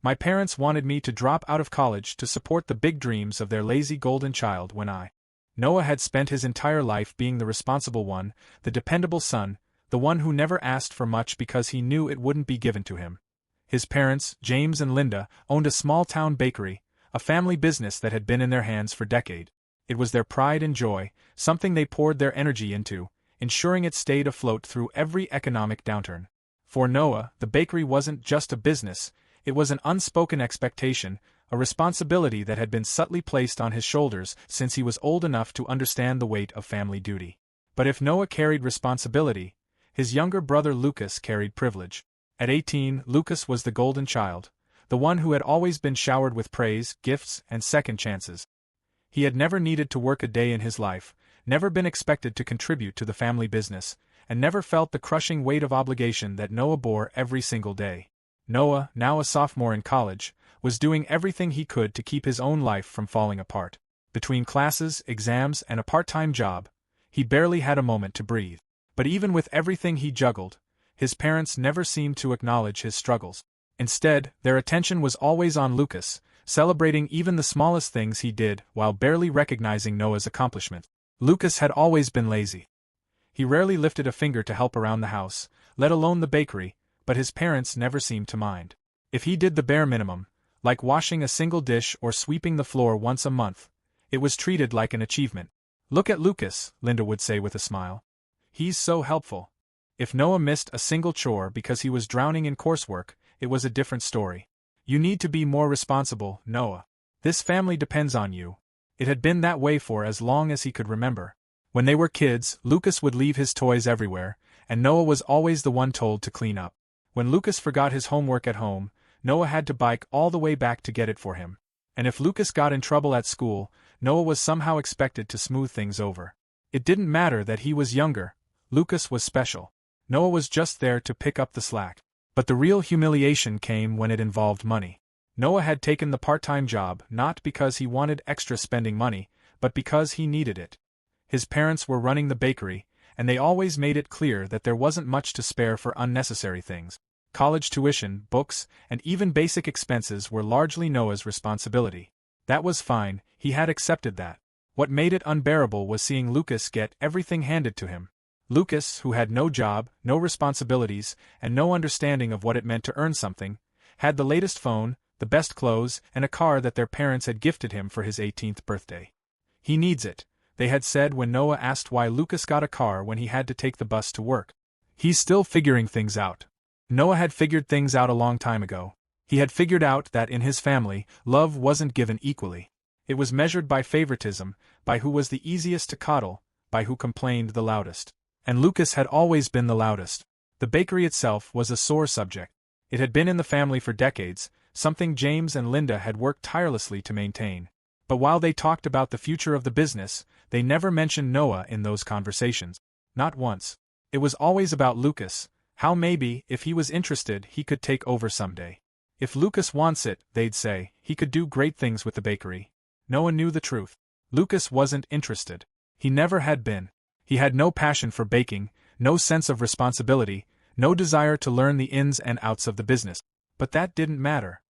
My parents wanted me to drop out of college to support the big dreams of their lazy golden child when Noah had spent his entire life being the responsible one, the dependable son, the one who never asked for much because he knew it wouldn't be given to him. His parents, James and Linda, owned a small-town bakery, a family business that had been in their hands for decades. It was their pride and joy, something they poured their energy into, ensuring it stayed afloat through every economic downturn. For Noah, the bakery wasn't just a business, it was an unspoken expectation, a responsibility that had been subtly placed on his shoulders since he was old enough to understand the weight of family duty. But if Noah carried responsibility, his younger brother Lucas carried privilege. At 18, Lucas was the golden child, the one who had always been showered with praise, gifts, and second chances. He had never needed to work a day in his life, never been expected to contribute to the family business, and never felt the crushing weight of obligation that Noah bore every single day. Noah, now a sophomore in college, was doing everything he could to keep his own life from falling apart. Between classes, exams, and a part-time job, he barely had a moment to breathe. But even with everything he juggled, his parents never seemed to acknowledge his struggles. Instead, their attention was always on Lucas, celebrating even the smallest things he did while barely recognizing Noah's accomplishments. Lucas had always been lazy. He rarely lifted a finger to help around the house, let alone the bakery, but his parents never seemed to mind. If he did the bare minimum, like washing a single dish or sweeping the floor once a month, it was treated like an achievement. "Look at Lucas," Linda would say with a smile. "He's so helpful." If Noah missed a single chore because he was drowning in coursework, it was a different story. "You need to be more responsible, Noah. This family depends on you." It had been that way for as long as he could remember. When they were kids, Lucas would leave his toys everywhere, and Noah was always the one told to clean up. When Lucas forgot his homework at home, Noah had to bike all the way back to get it for him. And if Lucas got in trouble at school, Noah was somehow expected to smooth things over. It didn't matter that he was younger, Lucas was special. Noah was just there to pick up the slack. But the real humiliation came when it involved money. Noah had taken the part-time job not because he wanted extra spending money, but because he needed it. His parents were running the bakery, and they always made it clear that there wasn't much to spare for unnecessary things. College tuition, books, and even basic expenses were largely Noah's responsibility. That was fine, he had accepted that. What made it unbearable was seeing Lucas get everything handed to him. Lucas, who had no job, no responsibilities, and no understanding of what it meant to earn something, had the latest phone, the best clothes, and a car that their parents had gifted him for his 18th birthday. "He needs it," they had said when Noah asked why Lucas got a car when he had to take the bus to work. "He's still figuring things out." Noah had figured things out a long time ago. He had figured out that in his family, love wasn't given equally. It was measured by favoritism, by who was the easiest to coddle, by who complained the loudest. And Lucas had always been the loudest. The bakery itself was a sore subject. It had been in the family for decades, something James and Linda had worked tirelessly to maintain. But while they talked about the future of the business, they never mentioned Noah in those conversations. Not once. It was always about Lucas, how maybe, if he was interested, he could take over someday. "If Lucas wants it," they'd say, "he could do great things with the bakery." Noah knew the truth. Lucas wasn't interested. He never had been. He had no passion for baking, no sense of responsibility, no desire to learn the ins and outs of the business. But that didn't matter.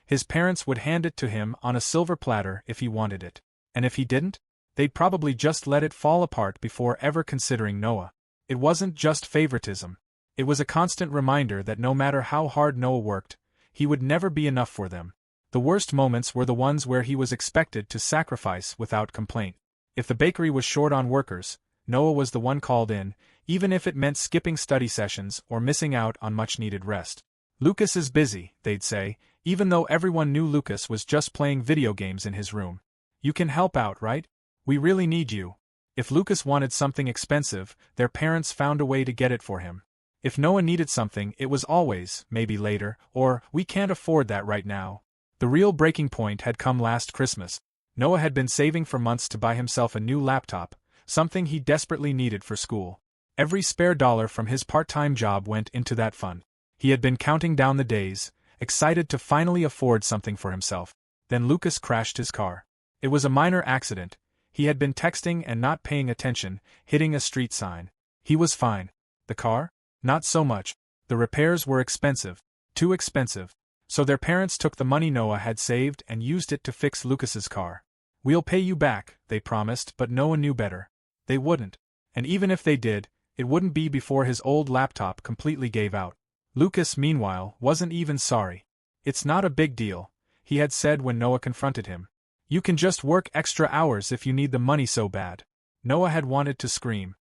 His parents would hand it to him on a silver platter if he wanted it. And if he didn't, they'd probably just let it fall apart before ever considering Noah. It wasn't just favoritism. It was a constant reminder that no matter how hard Noah worked, he would never be enough for them. The worst moments were the ones where he was expected to sacrifice without complaint. If the bakery was short on workers, Noah was the one called in, even if it meant skipping study sessions or missing out on much-needed rest. "Lucas is busy," they'd say, even though everyone knew Lucas was just playing video games in his room. "You can help out, right? We really need you." If Lucas wanted something expensive, their parents found a way to get it for him. If Noah needed something, it was always, maybe later, or, "We can't afford that right now." The real breaking point had come last Christmas. Noah had been saving for months to buy himself a new laptop, something he desperately needed for school. Every spare dollar from his part-time job went into that fund. He had been counting down the days, excited to finally afford something for himself. Then Lucas crashed his car. It was a minor accident. He had been texting and not paying attention, hitting a street sign. He was fine. The car? Not so much. The repairs were expensive. Too expensive. So their parents took the money Noah had saved and used it to fix Lucas's car. "We'll pay you back," they promised, but Noah knew better. They wouldn't. And even if they did, it wouldn't be before his old laptop completely gave out. Lucas, meanwhile, wasn't even sorry. "It's not a big deal," he had said when Noah confronted him. "You can just work extra hours if you need the money so bad." Noah had wanted to scream.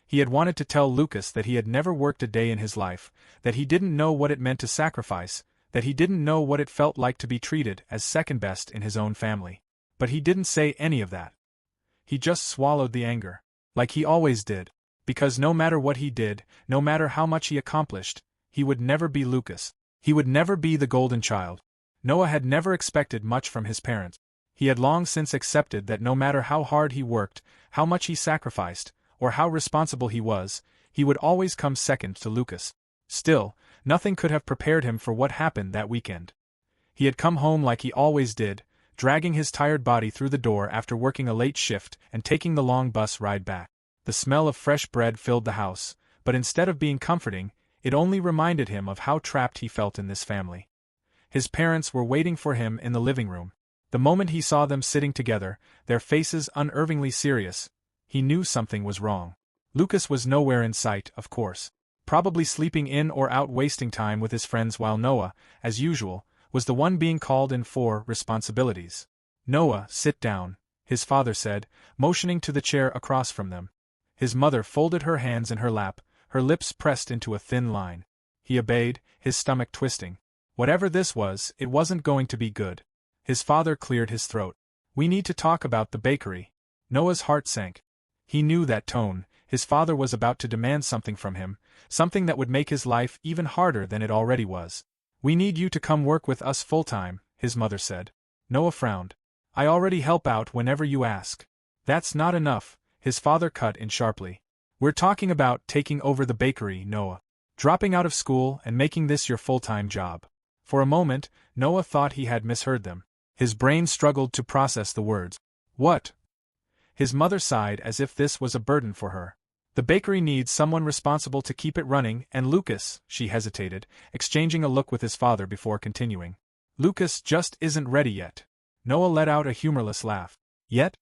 He had wanted to tell Lucas that he had never worked a day in his life, that he didn't know what it meant to sacrifice, that he didn't know what it felt like to be treated as second best in his own family. But he didn't say any of that. He just swallowed the anger. Like he always did. Because no matter what he did, no matter how much he accomplished, he would never be Lucas. He would never be the golden child. Noah had never expected much from his parents. He had long since accepted that no matter how hard he worked, how much he sacrificed, or how responsible he was, he would always come second to Lucas. Still, nothing could have prepared him for what happened that weekend. He had come home like he always did, dragging his tired body through the door after working a late shift and taking the long bus ride back. The smell of fresh bread filled the house, but instead of being comforting, it only reminded him of how trapped he felt in this family. His parents were waiting for him in the living room. The moment he saw them sitting together, their faces unervingly serious, he knew something was wrong. Lucas was nowhere in sight, of course. Probably sleeping in or out wasting time with his friends, while Noah, as usual, was the one being called in for responsibilities. "Noah, sit down," his father said, motioning to the chair across from them. His mother folded her hands in her lap, her lips pressed into a thin line. He obeyed, his stomach twisting. Whatever this was, it wasn't going to be good. His father cleared his throat. "We need to talk about the bakery." Noah's heart sank. He knew that tone. His father was about to demand something from him, something that would make his life even harder than it already was. "We need you to come work with us full-time," his mother said. Noah frowned. "I already help out whenever you ask." "That's not enough," his father cut in sharply. "We're talking about taking over the bakery, Noah. Dropping out of school and making this your full-time job." For a moment, Noah thought he had misheard them. His brain struggled to process the words. "What?" His mother sighed as if this was a burden for her. "The bakery needs someone responsible to keep it running, and Lucas," she hesitated, exchanging a look with his father before continuing. "Lucas just isn't ready yet." Noah let out a humorless laugh. "Yet?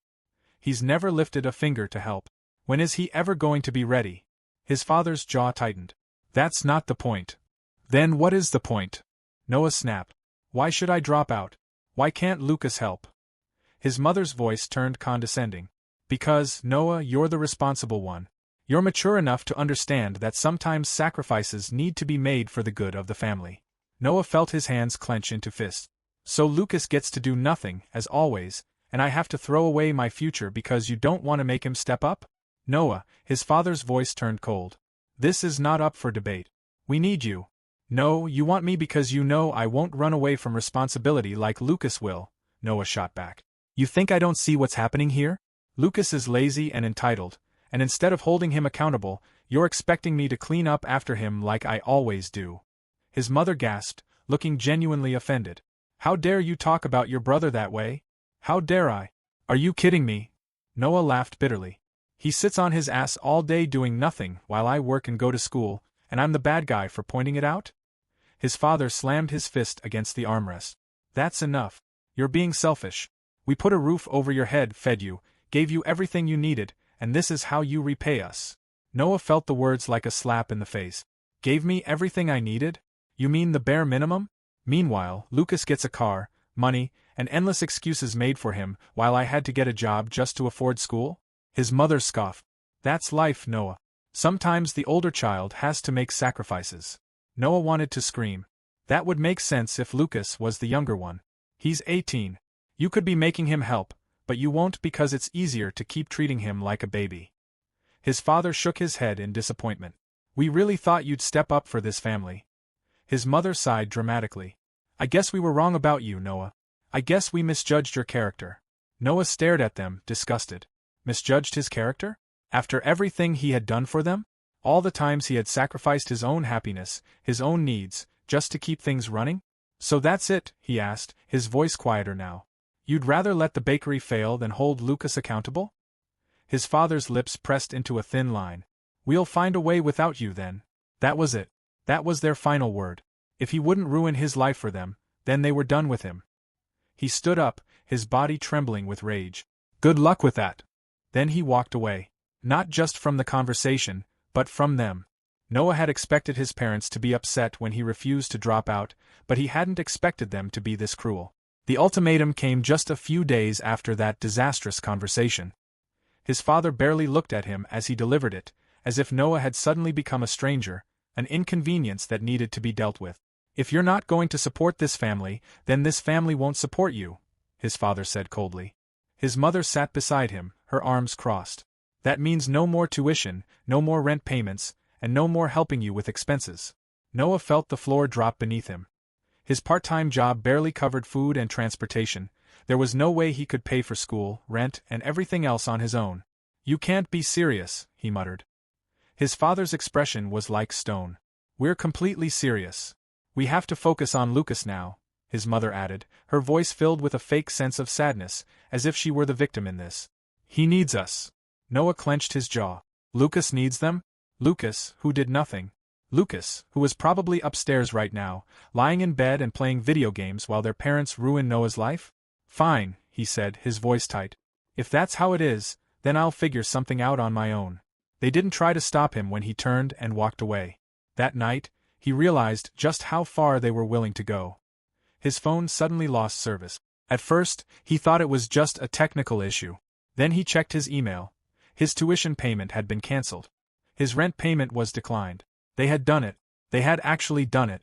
He's never lifted a finger to help. When is he ever going to be ready?" His father's jaw tightened. "That's not the point." "Then what is the point?" Noah snapped. "Why should I drop out? Why can't Lucas help?" His mother's voice turned condescending. "Because, Noah, you're the responsible one. You're mature enough to understand that sometimes sacrifices need to be made for the good of the family." Noah felt his hands clench into fists. "So Lucas gets to do nothing, as always, and I have to throw away my future because you don't want to make him step up?" "Noah," his father's voice turned cold. "This is not up for debate. We need you." "No, you want me because you know I won't run away from responsibility like Lucas will," Noah shot back. "You think I don't see what's happening here? Lucas is lazy and entitled, and instead of holding him accountable, you're expecting me to clean up after him like I always do." His mother gasped, looking genuinely offended. "How dare you talk about your brother that way? How dare I? Are you kidding me?" Noah laughed bitterly. "He sits on his ass all day doing nothing while I work and go to school, and I'm the bad guy for pointing it out?" His father slammed his fist against the armrest. "That's enough. You're being selfish. We put a roof over your head, fed you, gave you everything you needed, and this is how you repay us." Noah felt the words like a slap in the face. "Gave me everything I needed? You mean the bare minimum? Meanwhile, Lucas gets a car, money, and endless excuses made for him, while I had to get a job just to afford school?" His mother scoffed. "That's life, Noah. Sometimes the older child has to make sacrifices." Noah wanted to scream. That would make sense if Lucas was the younger one. He's 18. You could be making him help, but you won't because it's easier to keep treating him like a baby. His father shook his head in disappointment. "We really thought you'd step up for this family." His mother sighed dramatically. "I guess we were wrong about you, Noah. I guess we misjudged your character." Noah stared at them, disgusted. Misjudged his character? After everything he had done for them? All the times he had sacrificed his own happiness, his own needs, just to keep things running? "So that's it?" he asked, his voice quieter now. "You'd rather let the bakery fail than hold Lucas accountable?" His father's lips pressed into a thin line. "We'll find a way without you then." That was it. That was their final word. If he wouldn't ruin his life for them, Then they were done with him. He stood up, his body trembling with rage. Good luck with that. Then he walked away. Not just from the conversation, but from them. Noah had expected his parents to be upset when he refused to drop out, but he hadn't expected them to be this cruel. The ultimatum came just a few days after that disastrous conversation. His father barely looked at him as he delivered it, as if Noah had suddenly become a stranger, an inconvenience that needed to be dealt with. If you're not going to support this family, then this family won't support you, his father said coldly. His mother sat beside him, her arms crossed. That means no more tuition, no more rent payments, and no more helping you with expenses. Noah felt the floor drop beneath him. His part-time job barely covered food and transportation. There was no way he could pay for school, rent, and everything else on his own. You can't be serious, he muttered. His father's expression was like stone. We're completely serious. We have to focus on Lucas now, his mother added, her voice filled with a fake sense of sadness, as if she were the victim in this. He needs us. Noah clenched his jaw. Lucas needs them? Lucas, who did nothing. Lucas, who was probably upstairs right now, lying in bed and playing video games while their parents ruined Noah's life? Fine, he said, his voice tight. If that's how it is, then I'll figure something out on my own. They didn't try to stop him when he turned and walked away. That night, he realized just how far they were willing to go. His phone suddenly lost service. At first, he thought it was just a technical issue. Then he checked his email. His tuition payment had been cancelled. His rent payment was declined. They had done it. They had actually done it.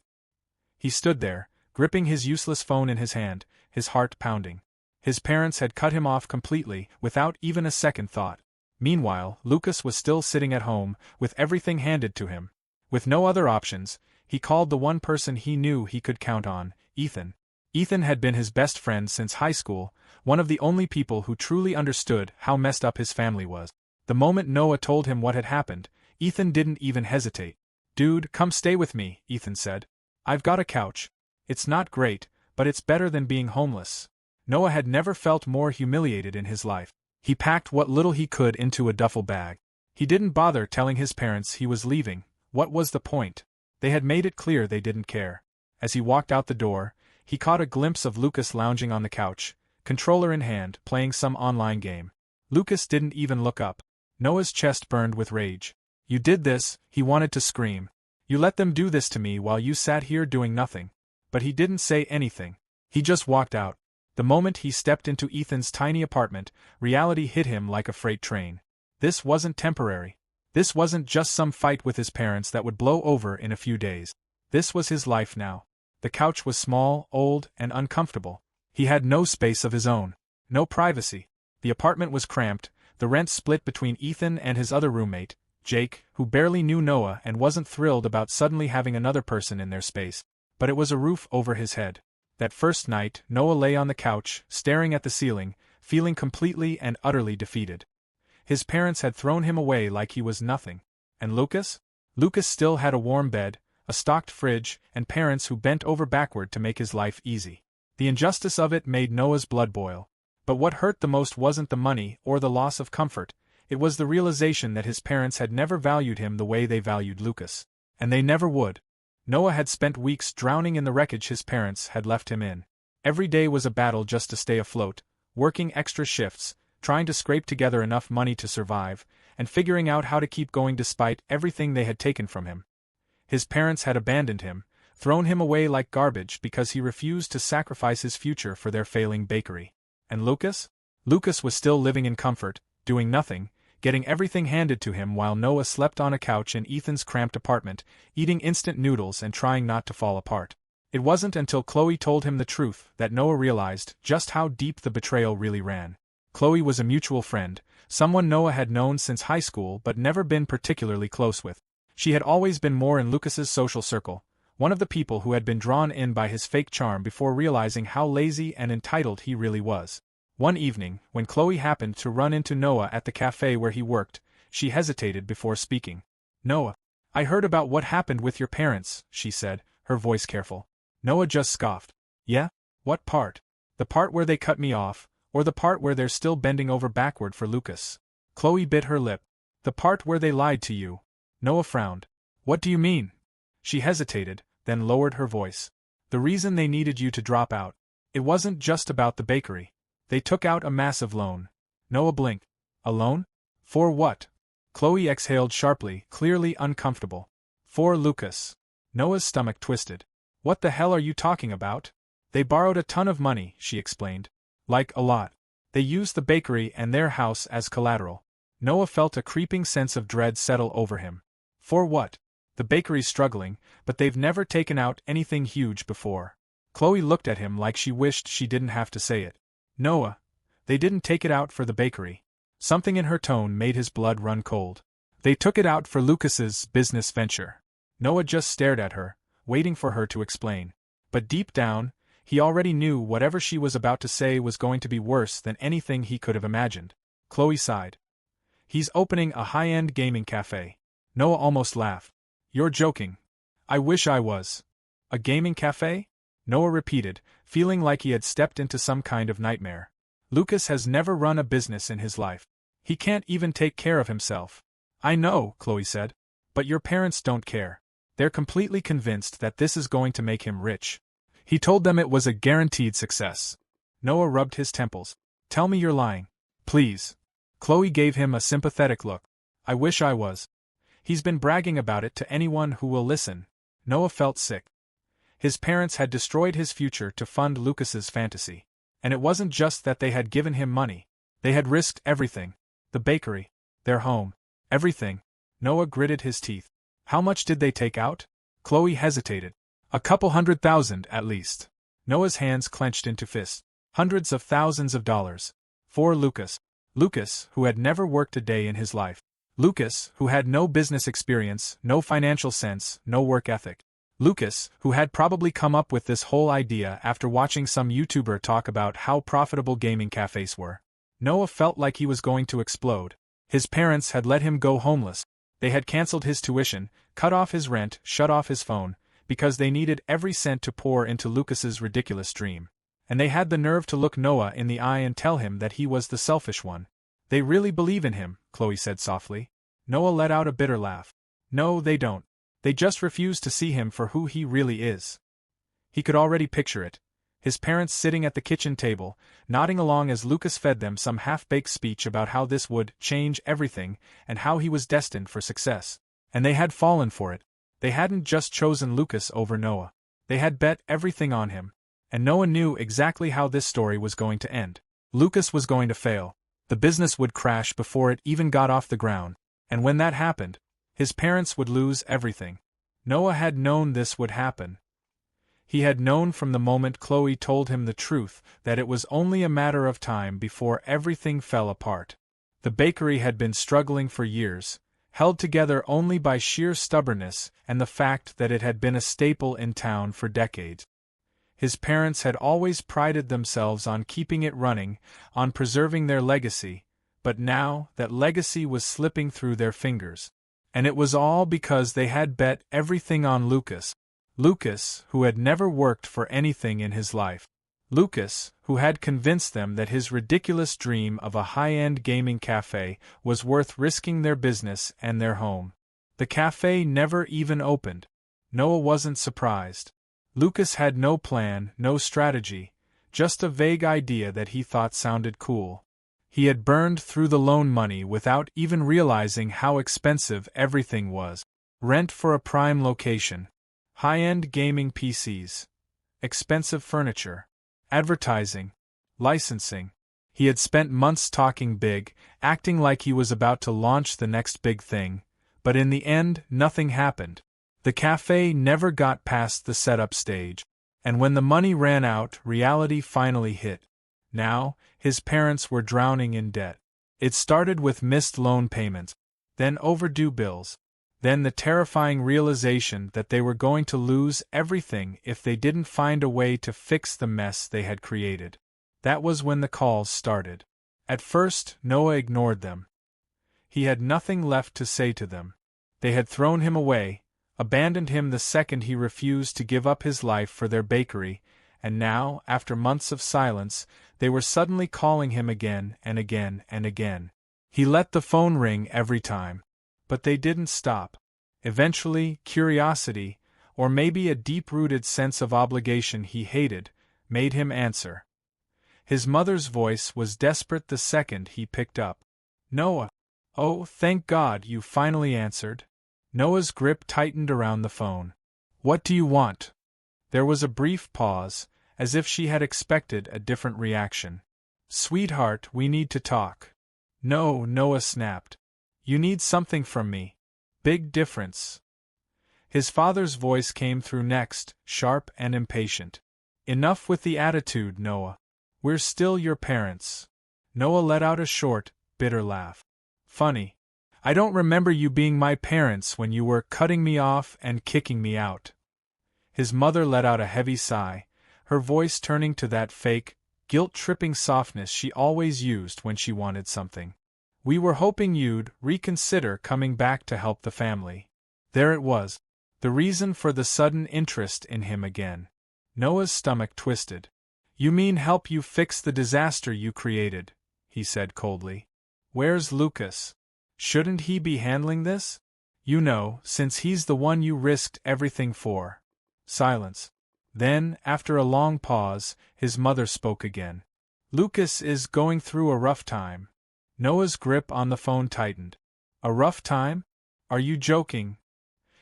He stood there, gripping his useless phone in his hand, his heart pounding. His parents had cut him off completely, without even a second thought. Meanwhile, Lucas was still sitting at home, with everything handed to him. With no other options, he called the one person he knew he could count on, Ethan. Ethan had been his best friend since high school, one of the only people who truly understood how messed up his family was. The moment Noah told him what had happened, Ethan didn't even hesitate. Dude, come stay with me, Ethan said. I've got a couch. It's not great, but it's better than being homeless. Noah had never felt more humiliated in his life. He packed what little he could into a duffel bag. He didn't bother telling his parents he was leaving. What was the point? They had made it clear they didn't care. As he walked out the door, he caught a glimpse of Lucas lounging on the couch, controller in hand, playing some online game. Lucas didn't even look up. Noah's chest burned with rage. You did this, he wanted to scream. You let them do this to me while you sat here doing nothing. But he didn't say anything. He just walked out. The moment he stepped into Ethan's tiny apartment, reality hit him like a freight train. This wasn't temporary. This wasn't just some fight with his parents that would blow over in a few days. This was his life now. The couch was small, old, and uncomfortable. He had no space of his own. No privacy. The apartment was cramped, the rent split between Ethan and his other roommate, Jake, who barely knew Noah and wasn't thrilled about suddenly having another person in their space. But it was a roof over his head. That first night, Noah lay on the couch, staring at the ceiling, feeling completely and utterly defeated. His parents had thrown him away like he was nothing. And Lucas? Lucas still had a warm bed, a stocked fridge, and parents who bent over backward to make his life easy. The injustice of it made Noah's blood boil. But what hurt the most wasn't the money or the loss of comfort, it was the realization that his parents had never valued him the way they valued Lucas. And they never would. Noah had spent weeks drowning in the wreckage his parents had left him in. Every day was a battle just to stay afloat, working extra shifts, trying to scrape together enough money to survive, and figuring out how to keep going despite everything they had taken from him. His parents had abandoned him, thrown him away like garbage because he refused to sacrifice his future for their failing bakery. And Lucas? Lucas was still living in comfort, doing nothing, getting everything handed to him while Noah slept on a couch in Ethan's cramped apartment, eating instant noodles and trying not to fall apart. It wasn't until Chloe told him the truth that Noah realized just how deep the betrayal really ran. Chloe was a mutual friend, someone Noah had known since high school but never been particularly close with. She had always been more in Lucas's social circle, one of the people who had been drawn in by his fake charm before realizing how lazy and entitled he really was. One evening, when Chloe happened to run into Noah at the cafe where he worked, she hesitated before speaking. "Noah, I heard about what happened with your parents," she said, her voice careful. Noah just scoffed. "Yeah? What part? The part where they cut me off, or the part where they're still bending over backward for Lucas?" Chloe bit her lip. "The part where they lied to you." Noah frowned. "What do you mean?" She hesitated, then lowered her voice. The reason they needed you to drop out. It wasn't just about the bakery. They took out a massive loan. Noah blinked. A loan? For what? Chloe exhaled sharply, clearly uncomfortable. For Lucas. Noah's stomach twisted. What the hell are you talking about? They borrowed a ton of money, she explained. Like, a lot. They used the bakery and their house as collateral. Noah felt a creeping sense of dread settle over him. For what? The bakery's struggling, but they've never taken out anything huge before. Chloe looked at him like she wished she didn't have to say it. Noah. They didn't take it out for the bakery. Something in her tone made his blood run cold. They took it out for Lucas's business venture. Noah just stared at her, waiting for her to explain. But deep down, he already knew whatever she was about to say was going to be worse than anything he could have imagined. Chloe sighed. He's opening a high-end gaming cafe. Noah almost laughed. You're joking. I wish I was. A gaming cafe? Noah repeated, feeling like he had stepped into some kind of nightmare. Lucas has never run a business in his life. He can't even take care of himself. I know, Chloe said. But your parents don't care. They're completely convinced that this is going to make him rich. He told them it was a guaranteed success. Noah rubbed his temples. Tell me you're lying. Please. Chloe gave him a sympathetic look. I wish I was. He's been bragging about it to anyone who will listen. Noah felt sick. His parents had destroyed his future to fund Lucas's fantasy. And it wasn't just that they had given him money. They had risked everything. The bakery. Their home. Everything. Noah gritted his teeth. How much did they take out? Chloe hesitated. A couple $100,000 at least. Noah's hands clenched into fists. Hundreds of thousands of dollars. For Lucas. Lucas, who had never worked a day in his life. Lucas, who had no business experience, no financial sense, no work ethic. Lucas, who had probably come up with this whole idea after watching some YouTuber talk about how profitable gaming cafes were. Noah felt like he was going to explode. His parents had let him go homeless. They had canceled his tuition, cut off his rent, shut off his phone, because they needed every cent to pour into Lucas's ridiculous dream. And they had the nerve to look Noah in the eye and tell him that he was the selfish one. They really believe in him, Chloe said softly. Noah let out a bitter laugh. No, they don't. They just refuse to see him for who he really is. He could already picture it. His parents sitting at the kitchen table, nodding along as Lucas fed them some half-baked speech about how this would change everything and how he was destined for success. And they had fallen for it. They hadn't just chosen Lucas over Noah. They had bet everything on him. And Noah knew exactly how this story was going to end. Lucas was going to fail. The business would crash before it even got off the ground. And when that happened, his parents would lose everything. Noah had known this would happen. He had known from the moment Chloe told him the truth that it was only a matter of time before everything fell apart. The bakery had been struggling for years, held together only by sheer stubbornness and the fact that it had been a staple in town for decades. His parents had always prided themselves on keeping it running, on preserving their legacy, but now that legacy was slipping through their fingers. And it was all because they had bet everything on Lucas. Lucas, who had never worked for anything in his life. Lucas, who had convinced them that his ridiculous dream of a high-end gaming cafe was worth risking their business and their home. The cafe never even opened. Noah wasn't surprised. Lucas had no plan, no strategy, just a vague idea that he thought sounded cool. He had burned through the loan money without even realizing how expensive everything was. Rent for a prime location. High-end gaming PCs. Expensive furniture. Advertising. Licensing. He had spent months talking big, acting like he was about to launch the next big thing, but in the end, nothing happened. The cafe never got past the setup stage, and when the money ran out, reality finally hit. Now, his parents were drowning in debt. It started with missed loan payments, then overdue bills, then the terrifying realization that they were going to lose everything if they didn't find a way to fix the mess they had created. That was when the calls started. At first, Noah ignored them. He had nothing left to say to them. They had thrown him away, abandoned him the second he refused to give up his life for their bakery, and now, after months of silence, they were suddenly calling him again and again and again. He let the phone ring every time. But they didn't stop. Eventually, curiosity, or maybe a deep-rooted sense of obligation he hated, made him answer. His mother's voice was desperate the second he picked up. "Noah. Oh, thank God you finally answered." Noah's grip tightened around the phone. "What do you want?" There was a brief pause, as if she had expected a different reaction. "Sweetheart, we need to talk." "No," Noah snapped. "You need something from me. Big difference." His father's voice came through next, sharp and impatient. "Enough with the attitude, Noah. We're still your parents." Noah let out a short, bitter laugh. "Funny. I don't remember you being my parents when you were cutting me off and kicking me out." His mother let out a heavy sigh, her voice turning to that fake, guilt-tripping softness she always used when she wanted something. "We were hoping you'd reconsider coming back to help the family." There it was, the reason for the sudden interest in him again. Noah's stomach twisted. "You mean help you fix the disaster you created," he said coldly. "Where's Lucas? Shouldn't he be handling this? You know, since he's the one you risked everything for." Silence. Then, after a long pause, his mother spoke again. "Lucas is going through a rough time." Noah's grip on the phone tightened. "A rough time? Are you joking?"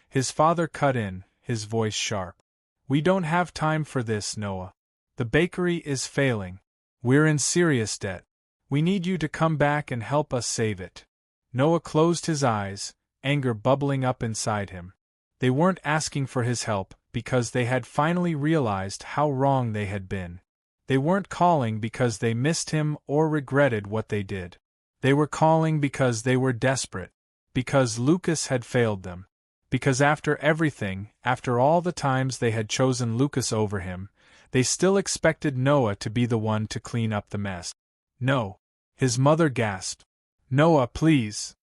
His father cut in, his voice sharp. "We don't have time for this, Noah. The bakery is failing. We're in serious debt. We need you to come back and help us save it." Noah closed his eyes, anger bubbling up inside him. They weren't asking for his help because they had finally realized how wrong they had been. They weren't calling because they missed him or regretted what they did. They were calling because they were desperate, because Lucas had failed them, because after everything, after all the times they had chosen Lucas over him, they still expected Noah to be the one to clean up the mess. "No," his mother gasped. "Noah, please."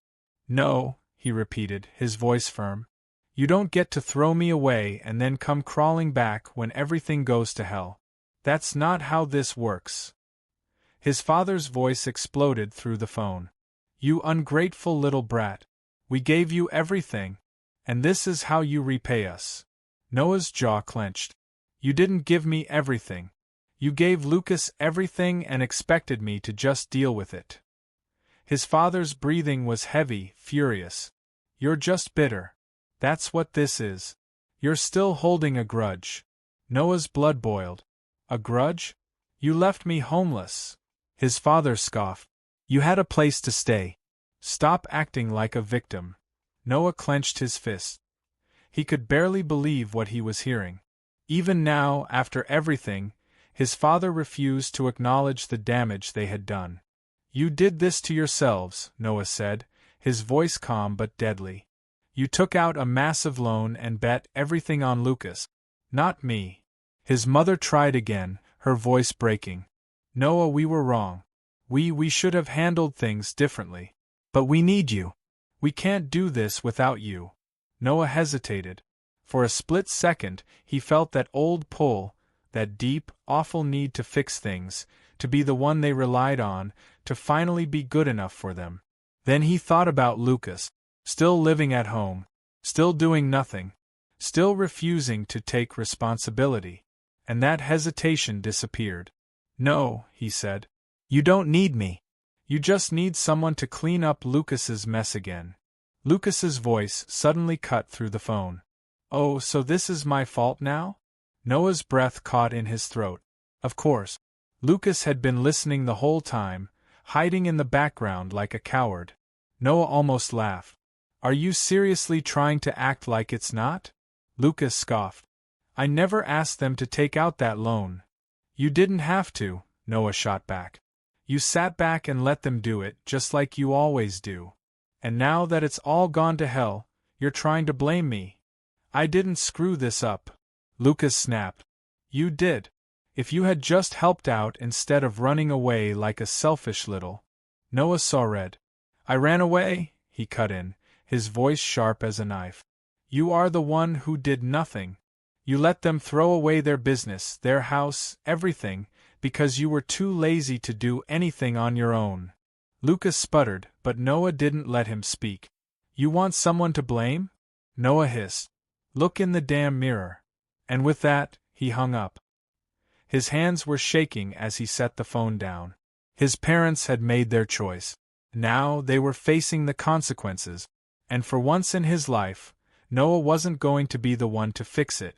"No," he repeated, his voice firm. "You don't get to throw me away and then come crawling back when everything goes to hell. That's not how this works." His father's voice exploded through the phone. "You ungrateful little brat. We gave you everything, and this is how you repay us." Noah's jaw clenched. "You didn't give me everything. You gave Lucas everything and expected me to just deal with it." His father's breathing was heavy, furious. "You're just bitter. That's what this is. You're still holding a grudge." Noah's blood boiled. "A grudge? You left me homeless." His father scoffed. "You had a place to stay. Stop acting like a victim." Noah clenched his fist. He could barely believe what he was hearing. Even now, after everything, his father refused to acknowledge the damage they had done. "You did this to yourselves," Noah said, his voice calm but deadly. "You took out a massive loan and bet everything on Lucas. Not me." His mother tried again, her voice breaking. "Noah, we were wrong. We should have handled things differently. But we need you. We can't do this without you." Noah hesitated. For a split second, he felt that old pull, that deep, awful need to fix things, to be the one they relied on, to finally be good enough for them. Then he thought about Lucas, still living at home, still doing nothing, still refusing to take responsibility. And that hesitation disappeared. "No," he said. "You don't need me. You just need someone to clean up Lucas's mess again." Lucas's voice suddenly cut through the phone. "Oh, so this is my fault now?" Noah's breath caught in his throat. Of course. Lucas had been listening the whole time, hiding in the background like a coward. Noah almost laughed. "Are you seriously trying to act like it's not?" Lucas scoffed. "I never asked them to take out that loan." "You didn't have to," Noah shot back. "You sat back and let them do it, just like you always do. And now that it's all gone to hell, you're trying to blame me." "I didn't screw this up," Lucas snapped. "You did. If you had just helped out instead of running away like a selfish little—" Noah saw red. "I ran away," he cut in, his voice sharp as a knife. "You are the one who did nothing. You let them throw away their business, their house, everything, because you were too lazy to do anything on your own." Lucas sputtered, but Noah didn't let him speak. "You want someone to blame?" Noah hissed. Look in the damn mirror. And with that, he hung up. His hands were shaking as he set the phone down. His parents had made their choice. Now they were facing the consequences. And for once in his life, Noah wasn't going to be the one to fix it.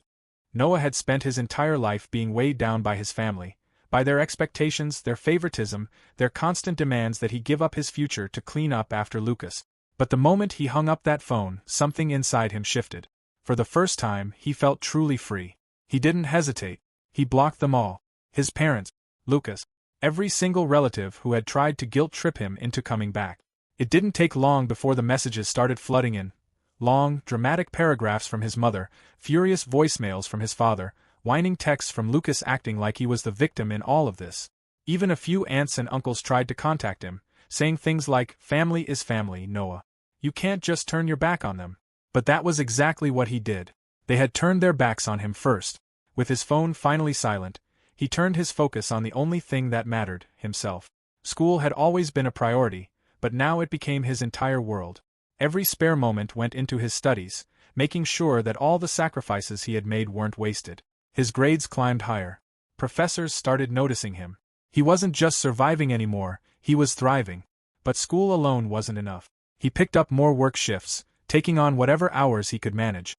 Noah had spent his entire life being weighed down by his family, by their expectations, their favoritism, their constant demands that he give up his future to clean up after Lucas. But the moment he hung up that phone, something inside him shifted. For the first time, he felt truly free. He didn't hesitate. He blocked them all. His parents, Lucas, every single relative who had tried to guilt-trip him into coming back. It didn't take long before the messages started flooding in. Long, dramatic paragraphs from his mother, furious voicemails from his father, whining texts from Lucas acting like he was the victim in all of this. Even a few aunts and uncles tried to contact him, saying things like, "Family is family, Noah. You can't just turn your back on them." But that was exactly what he did. They had turned their backs on him first. With his phone finally silent, he turned his focus on the only thing that mattered, himself. School had always been a priority, but now it became his entire world. Every spare moment went into his studies, making sure that all the sacrifices he had made weren't wasted. His grades climbed higher. Professors started noticing him. He wasn't just surviving anymore, he was thriving. But school alone wasn't enough. He picked up more work shifts, taking on whatever hours he could manage.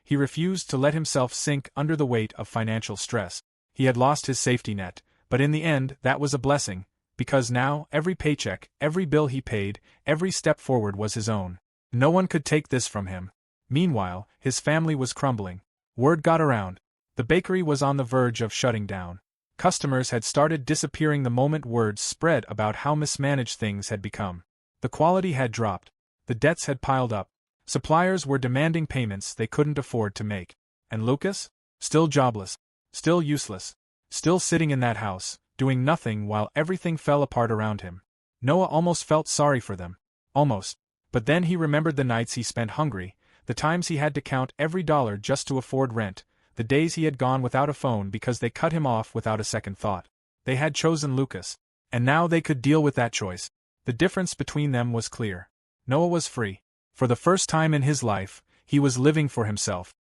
He refused to let himself sink under the weight of financial stress. He had lost his safety net, but in the end that was a blessing, because now every paycheck, every bill he paid, every step forward was his own. No one could take this from him. Meanwhile, his family was crumbling. Word got around. The bakery was on the verge of shutting down. Customers had started disappearing the moment word spread about how mismanaged things had become. The quality had dropped. The debts had piled up. Suppliers were demanding payments they couldn't afford to make. And Lucas? Still jobless. Still useless. Still sitting in that house, doing nothing while everything fell apart around him. Noah almost felt sorry for them. Almost. But then he remembered the nights he spent hungry, the times he had to count every dollar just to afford rent, the days he had gone without a phone because they cut him off without a second thought. They had chosen Lucas. And now they could deal with that choice. The difference between them was clear. Noah was free. For the first time in his life, he was living for himself.